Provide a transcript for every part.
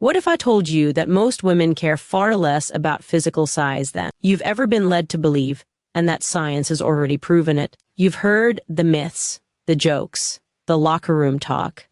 What if I told you that most women care far less about physical size than you've ever been led to believe, and that science has already proven it? You've heard the myths, the jokes, the locker room talk.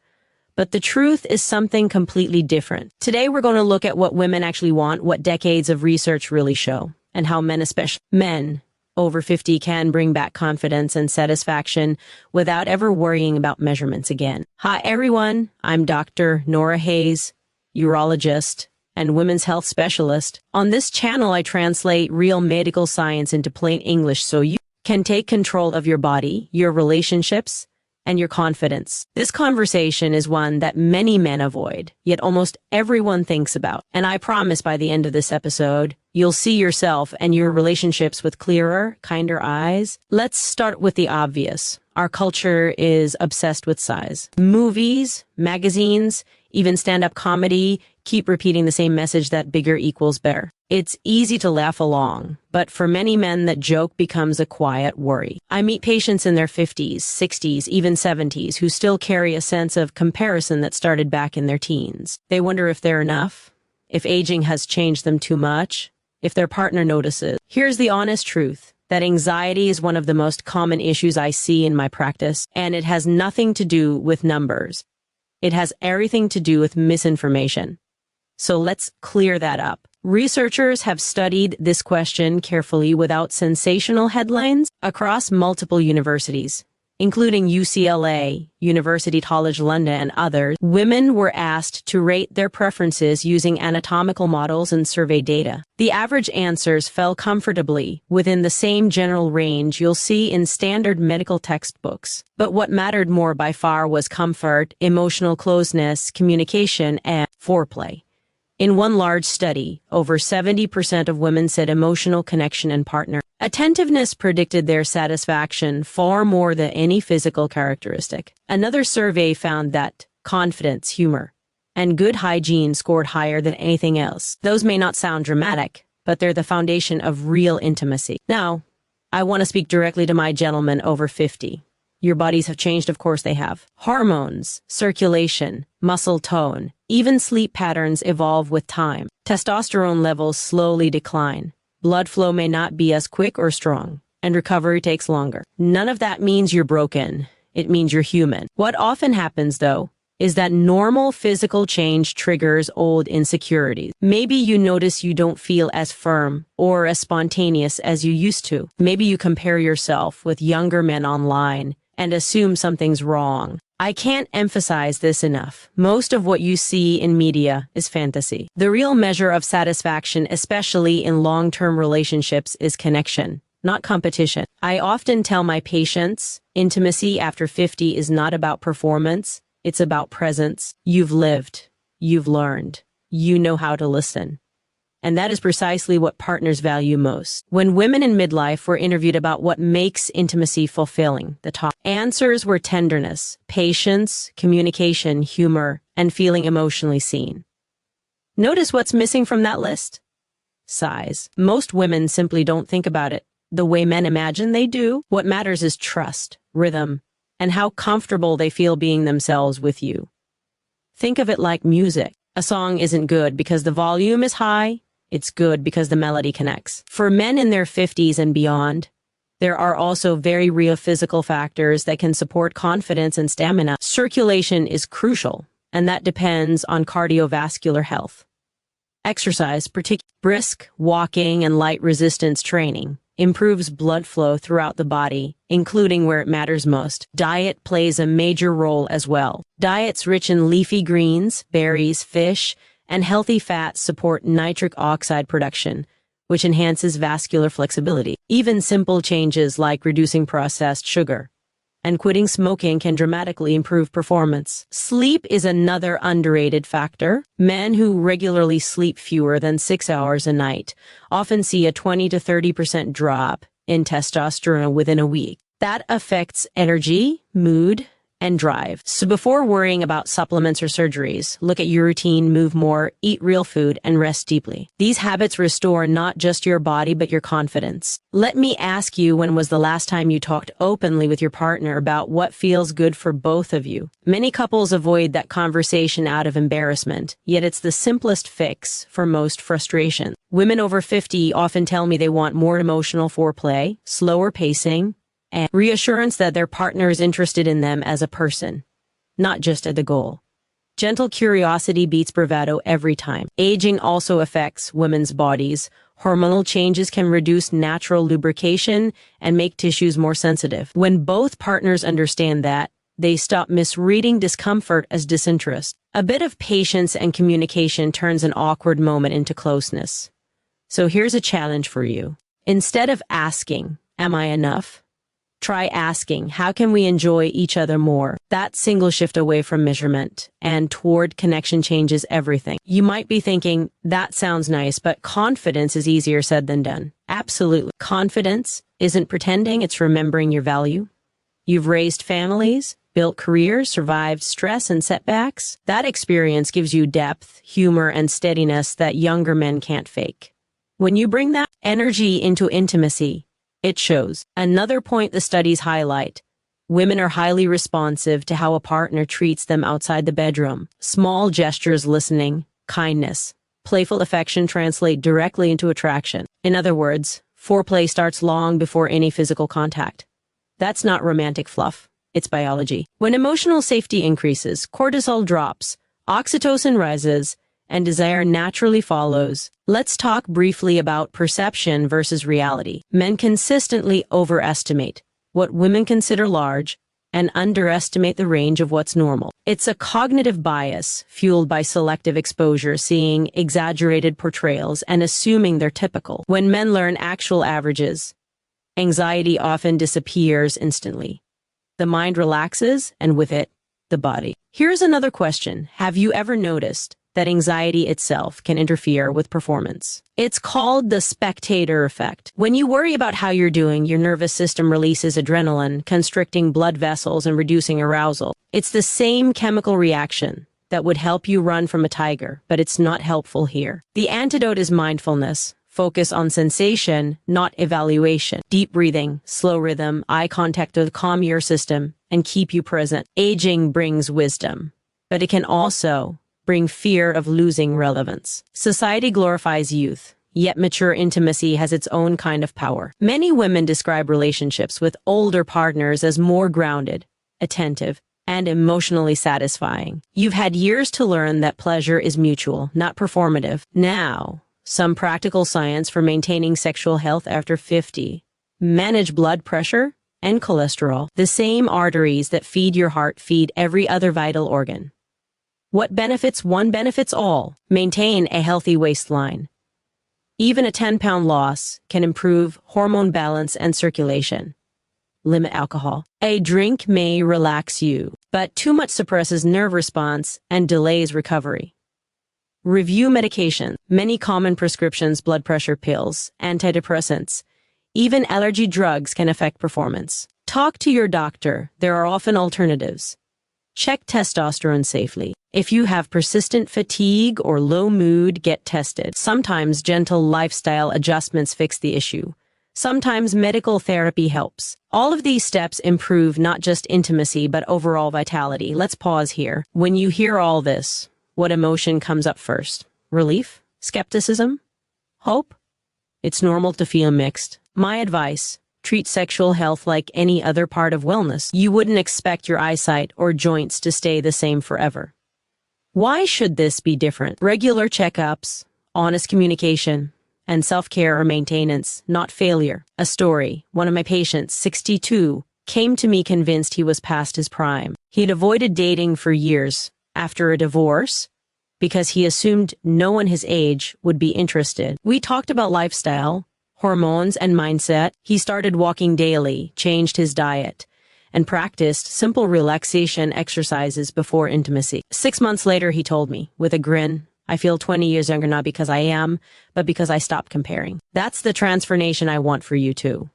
But the truth is something completely different. Today we're going to look at what women actually want, what decades of research really show, and how men, especially men over 50, can bring back confidence and satisfaction without ever worrying about measurements again. Hi everyone, I'm Dr. Nora Hayes, urologist and women's health specialist. On this channel, I translate real medical science into plain English so you can take control of your body, your relationships, and your confidence. This conversation is one that many men avoid, yet almost everyone thinks about. And I promise by the end of this episode, you'll see yourself and your relationships with clearer, kinder eyes. Let's start with the obvious. Our culture is obsessed with size. Movies, magazines, even stand-up comedy keep repeating the same message that bigger equals better. It's easy to laugh along, but for many men that joke becomes a quiet worry. I meet patients in their 50s, 60s, even 70s who still carry a sense of comparison that started back in their teens. They wonder if they're enough, if aging has changed them too much, if their partner notices. Here's the honest truth, that anxiety is one of the most common issues I see in my practice, and it has nothing to do with numbers. It has everything to do with misinformation. So let's clear that up. Researchers have studied this question carefully without sensational headlines across multiple universities, including UCLA, University College London, and others. Women were asked to rate their preferences using anatomical models and survey data. The average answers fell comfortably within the same general range you'll see in standard medical textbooks. But what mattered more by far was comfort, emotional closeness, communication, and foreplay. In one large study, over 70% of women said emotional connection and partner attentiveness predicted their satisfaction far more than any physical characteristic. Another survey found that confidence, humor, and good hygiene scored higher than anything else. Those may not sound dramatic, but they're the foundation of real intimacy. Now, I want to speak directly to my gentlemen over 50. Your bodies have changed, of course they have. Hormones, circulation, muscle tone, even sleep patterns evolve with time. Testosterone levels slowly decline. Blood flow may not be as quick or strong, and recovery takes longer. None of that means you're broken. It means you're human. What often happens, though, is that normal physical change triggers old insecurities. Maybe you notice you don't feel as firm or as spontaneous as you used to. Maybe you compare yourself with younger men online and assume something's wrong. I can't emphasize this enough. Most of what you see in media is fantasy. The real measure of satisfaction, especially in long-term relationships, is connection, not competition. I often tell my patients, intimacy after 50 is not about performance, it's about presence. You've lived, you've learned, you know how to listen. And that is precisely what partners value most. When women in midlife were interviewed about what makes intimacy fulfilling, the top answers were tenderness, patience, communication, humor, and feeling emotionally seen. Notice what's missing from that list? Size. Most women simply don't think about it the way men imagine they do. What matters is trust, rhythm, and how comfortable they feel being themselves with you. Think of it like music. A song isn't good because the volume is high. It's good because the melody connects. For men in their 50s and beyond, there are also very real physical factors that can support confidence and stamina. Circulation is crucial, and that depends on cardiovascular health. Exercise, particularly brisk walking and light resistance training, improves blood flow throughout the body, including where it matters most. Diet plays a major role as well. Diets rich in leafy greens, berries, fish, and healthy fats support nitric oxide production, which enhances vascular flexibility. Even simple changes like reducing processed sugar and quitting smoking can dramatically improve performance. Sleep is another underrated factor. Men who regularly sleep fewer than 6 hours a night often see a 20 to 30% drop in testosterone within a week. That affects energy, mood, and drive. So before worrying about supplements or surgeries, look at your routine, move more, eat real food, and rest deeply. These habits restore not just your body, but your confidence. Let me ask you, when was the last time you talked openly with your partner about what feels good for both of you? Many couples avoid that conversation out of embarrassment, yet it's the simplest fix for most frustration. Women over 50 often tell me they want more emotional foreplay, slower pacing, and reassurance that their partner is interested in them as a person, not just at the goal. Gentle curiosity beats bravado every time. Aging also affects women's bodies. Hormonal changes can reduce natural lubrication and make tissues more sensitive. When both partners understand that, they stop misreading discomfort as disinterest. A bit of patience and communication turns an awkward moment into closeness. So here's a challenge for you. Instead of asking, "Am I enough?" try asking, "How can we enjoy each other more?" That single shift away from measurement and toward connection changes everything. You might be thinking, that sounds nice, but confidence is easier said than done. Absolutely. Confidence isn't pretending, it's remembering your value. You've raised families, built careers, survived stress and setbacks. That experience gives you depth, humor, and steadiness that younger men can't fake. When you bring that energy into intimacy, it shows. Another point the studies highlight: women are highly responsive to how a partner treats them outside the bedroom. Small gestures, listening, kindness, playful affection translate directly into attraction. In other words, foreplay starts long before any physical contact. That's not romantic fluff. It's biology. When emotional safety increases, cortisol drops, oxytocin rises, and desire naturally follows. Let's talk briefly about perception versus reality. Men consistently overestimate what women consider large and underestimate the range of what's normal. It's a cognitive bias fueled by selective exposure, seeing exaggerated portrayals and assuming they're typical. When men learn actual averages, anxiety often disappears instantly. The mind relaxes, and with it, the body. Here's another question. Have you ever noticed that anxiety itself can interfere with performance? It's called the spectator effect. When you worry about how you're doing, your nervous system releases adrenaline, constricting blood vessels and reducing arousal. It's the same chemical reaction that would help you run from a tiger, but it's not helpful here. The antidote is mindfulness. Focus on sensation, not evaluation. Deep breathing, slow rhythm, eye contact to calm your system and keep you present. Aging brings wisdom, but it can also bring fear of losing relevance. Society glorifies youth, yet mature intimacy has its own kind of power. Many women describe relationships with older partners as more grounded, attentive, and emotionally satisfying. You've had years to learn that pleasure is mutual, not performative. Now, some practical science for maintaining sexual health after 50. Manage blood pressure and cholesterol. The same arteries that feed your heart feed every other vital organ. What benefits one benefits all. Maintain a healthy waistline. Even a 10-pound loss can improve hormone balance and circulation. Limit alcohol. A drink may relax you, but too much suppresses nerve response and delays recovery. Review medication. Many common prescriptions, blood pressure pills, antidepressants, even allergy drugs can affect performance. Talk to your doctor. There are often alternatives. Check testosterone safely. If you have persistent fatigue or low mood, get tested. Sometimes gentle lifestyle adjustments fix the issue. Sometimes medical therapy helps. All of these steps improve not just intimacy, but overall vitality. Let's pause here. When you hear all this, what emotion comes up first? Relief? Skepticism? Hope? It's normal to feel mixed. My advice: treat sexual health like any other part of wellness. You wouldn't expect your eyesight or joints to stay the same forever. Why should this be different? Regular checkups, honest communication, and self-care or maintenance, not failure. A story. One of my patients, 62, came to me convinced he was past his prime. He'd avoided dating for years after a divorce because he assumed no one his age would be interested. We talked about lifestyle, hormones, and mindset. He started walking daily, changed his diet, and practiced simple relaxation exercises before intimacy. 6 months later, he told me, with a grin, "I feel 20 years younger, not because I am, but because I stopped comparing." That's the transformation I want for you too.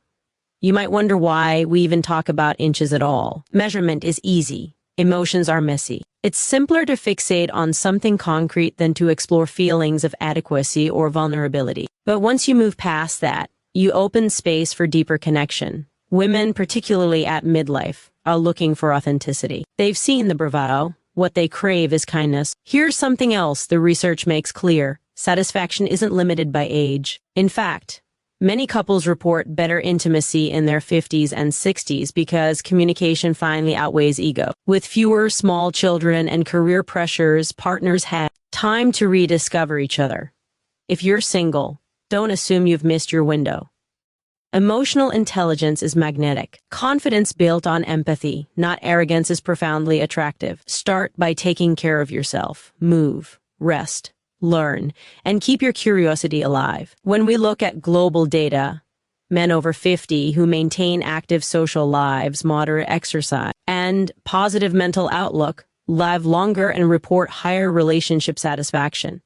You might wonder why we even talk about inches at all. Measurement is easy. Emotions are messy. It's simpler to fixate on something concrete than to explore feelings of adequacy or vulnerability. But once you move past that, you open space for deeper connection. Women, particularly at midlife, are looking for authenticity. They've seen the bravado. What they crave is kindness. Here's something else the research makes clear. Satisfaction isn't limited by age. In fact, many couples report better intimacy in their 50s and 60s because communication finally outweighs ego. With fewer small children and career pressures, partners have time to rediscover each other. If you're single, don't assume you've missed your window. Emotional intelligence is magnetic. Confidence built on empathy, not arrogance, is profoundly attractive. Start by taking care of yourself. Move, rest, learn, and keep your curiosity alive. When we look at global data, men over 50 who maintain active social lives, moderate exercise, and positive mental outlook live longer and report higher relationship satisfaction.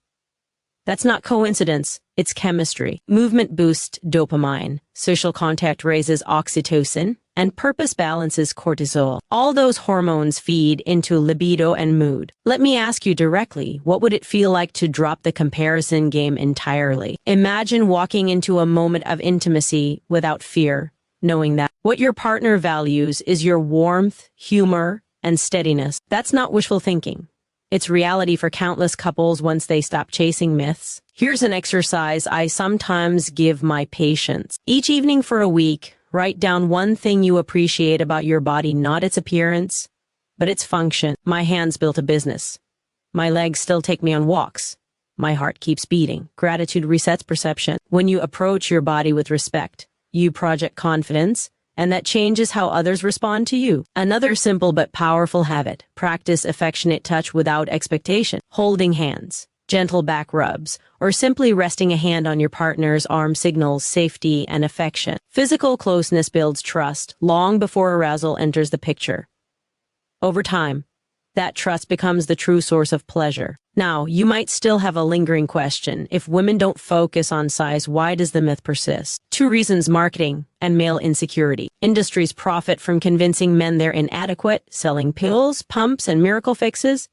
That's not coincidence, it's chemistry. Movement boosts dopamine, social contact raises oxytocin, and purpose balances cortisol. All those hormones feed into libido and mood. Let me ask you directly, what would it feel like to drop the comparison game entirely? Imagine walking into a moment of intimacy without fear, knowing that what your partner values is your warmth, humor, and steadiness. That's not wishful thinking. It's reality for countless couples once they stop chasing myths. Here's an exercise I sometimes give my patients. Each evening for a week, write down one thing you appreciate about your body, not its appearance, but its function. My hands built a business. My legs still take me on walks. My heart keeps beating. Gratitude resets perception. When you approach your body with respect, you project confidence, and that changes how others respond to you. Another simple but powerful habit: practice affectionate touch without expectation. Holding hands, gentle back rubs, or simply resting a hand on your partner's arm signals safety and affection. Physical closeness builds trust long before arousal enters the picture. Over time, that trust becomes the true source of pleasure. Now, you might still have a lingering question. If women don't focus on size, why does the myth persist? 2 reasons: marketing and male insecurity. Industries profit from convincing men they're inadequate, selling pills, pumps, and miracle fixes.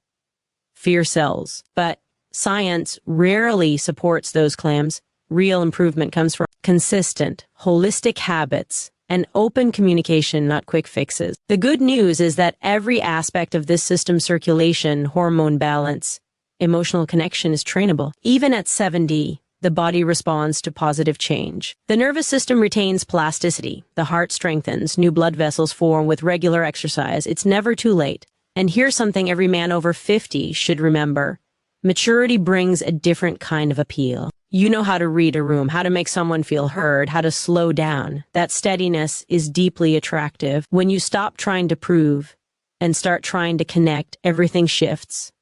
Fear sells. But science rarely supports those claims. Real improvement comes from consistent, holistic habits and open communication, not quick fixes. The good news is that every aspect of this system — circulation, hormone balance, emotional connection — is trainable. Even at 70, the body responds to positive change. The nervous system retains plasticity. The heart strengthens. New blood vessels form with regular exercise. It's never too late. And here's something every man over 50 should remember. Maturity brings a different kind of appeal. You know how to read a room, how to make someone feel heard, how to slow down. That steadiness is deeply attractive. When you stop trying to prove and start trying to connect, everything shifts.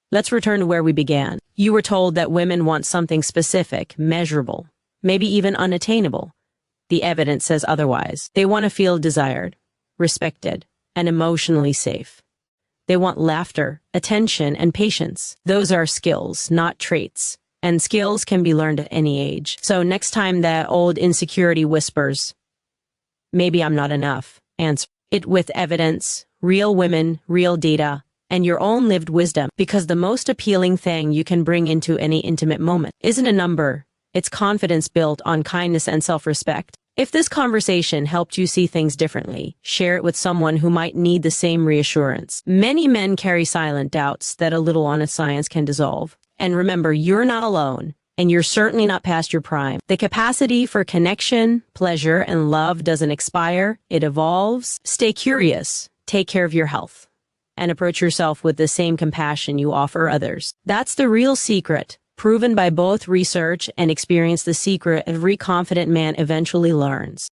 Let's return to where we began. You were told that women want something specific, measurable, maybe even unattainable. The evidence says otherwise. They want to feel desired, respected, and emotionally safe. They want laughter, attention, and patience. Those are skills, not traits. And skills can be learned at any age. So next time that old insecurity whispers, "Maybe I'm not enough," answer it with evidence, real women, real data, and your own lived wisdom. Because the most appealing thing you can bring into any intimate moment isn't a number. It's confidence built on kindness and self-respect. If this conversation helped you see things differently, share it with someone who might need the same reassurance. Many men carry silent doubts that a little honest science can dissolve. And remember, you're not alone, and you're certainly not past your prime. The capacity for connection, pleasure, and love doesn't expire. It evolves. Stay curious, take care of your health, and approach yourself with the same compassion you offer others. That's the real secret, proven by both research and experience. The secret every confident man eventually learns.